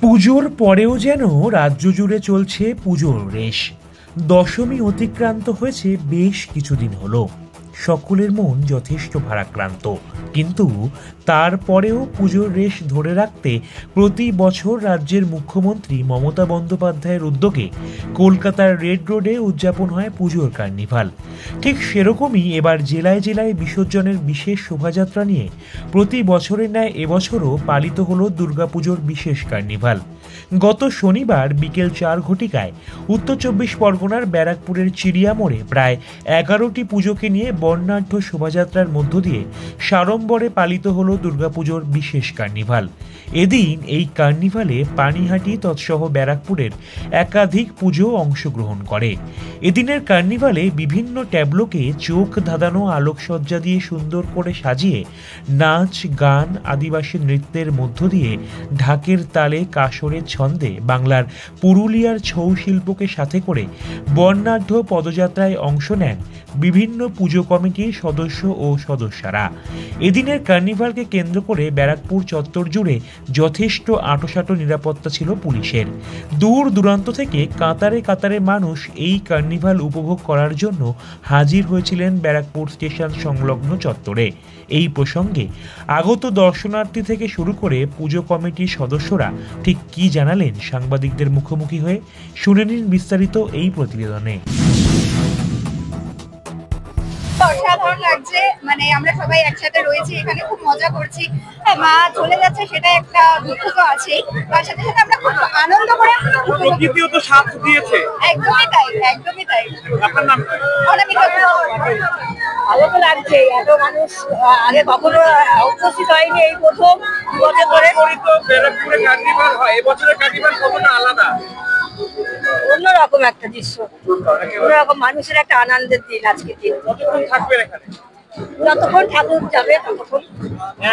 পুজোর পরেও যেন রাজ্য জুড়ে চলছে পুজোর রেশ। দশমী অতিক্রান্ত হয়েছে বেশ কিছুদিন হলো। সকলের মন যথেষ্ট ভারাক্রান্ত, কিন্তু তারপরেও পুজোর রেশ ধরে রাখতে প্রতি বছর রাজ্যের মুখ্যমন্ত্রী মমতা বন্দ্যোপাধ্যায়ের উদ্যোগে কলকাতার রেড রোডে উদযাপন হয় পুজোর কার্নিভাল। ঠিক সেরকমই এবার জেলায় জেলায় বিসর্জনের বিশেষ শোভাযাত্রা নিয়ে প্রতি বছরের ন্যায় এবছরও পালিত হলো দুর্গাপুজোর বিশেষ কার্নিভাল। গত শনিবার বিকেল 4 ঘটিকায় উত্তর 24 পরগনার ব্যারাকপুরের চিড়িয়া মোড়ে প্রায় 11টি পুজোকে নিয়ে বর্ণাঢ্য শোভাযাত্রার মধ্য দিয়ে সাড়ম্বরে পালিত হলো দুর্গাপুজোর বিশেষ কার্নিভাল। এদিন এই কার্নিভালে পানিহাটি তৎসহ ব্যারাকপুরের একাধিক পুজো অংশগ্রহণ করে। এদিনের কার্নিভালে বিভিন্ন ট্যাবলোকে চোখ ধাঁধানো আলোকসজ্জা দিয়ে সুন্দর করে সাজিয়ে নাচ গান আদিবাসী নৃত্যের মধ্য দিয়ে ঢাকের তালে কাসরের ছন্দে বাংলার পুরুলিয়ার ছৌ শিল্পকে সাথে করে বর্ণাঢ্য পদযাত্রায় অংশ নেন বিভিন্ন পুজো কমিটির সদস্য ও সদস্যরা। এদিনের কার্নিভালকে কেন্দ্র করে ব্যারাকপুর চত্বর জুড়ে যথেষ্ট আঁটোসাঁটো নিরাপত্তা ছিল পুলিশের। দূর দূরান্ত থেকে কাতারে কাতারে মানুষ এই কার্নিভাল উপভোগ করার জন্য হাজির হয়েছিলেন ব্যারাকপুর স্টেশন সংলগ্ন চত্বরে। এই প্রসঙ্গে আগত দর্শনার্থী থেকে শুরু করে পুজো কমিটির সদস্যরা ঠিক কি জানালেন সাংবাদিকদের মুখোমুখি হয়ে, শুনে নিন বিস্তারিত এই প্রতিবেদনে। অসাধারণ লাগছে, মানে আমরা সবাই একসাথে রয়েছি, এখানে খুব মজা করছি। হ্যাঁ, মা চলে যাচ্ছে সেটা একটা দুঃখ তো আছেই, তার সাথে সাথে আমরা খুব আনন্দ করে প্রকৃতিও তো সাথ দিয়েছে। একদমই তাই, একদমই তাই। আপনার নাম কি? অনামিকা। ভালো তো লাগছে, এত মানুষ আগে কখনো উপস্থিত হয়নি, এই প্রথম বছর ধরে। তো ব্যারাকপুরে কার্নিভাল হয়, এবছরের কার্নিভাল কতটা আলাদা? অন্যরকম একটা দৃশ্য, অন্যরকম মানুষের একটা আনন্দের দিন আজকের দিন। কতক্ষণ থাকবেন এখানে? যতক্ষণ ঠাকুর যাবে ততক্ষণ।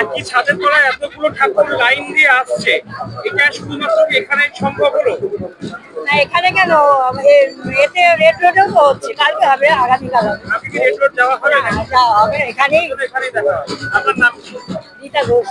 একই ছাদের তলায় এতগুলো ঠাকুর লাইন দিয়ে আসছে, এটা শুধুমাত্র এখানে সম্ভব হলো না? এখানে কেন, এতে রেড রোডেও তো হচ্ছে, কালকে হবে, আগামীকাল হবে। আপনি কি রেড রোড যাওয়া হবে? যাওয়া হবে, এখানেই। এখানেই দেখা হবে। আপনার নাম কি? রীতা ঘোষ।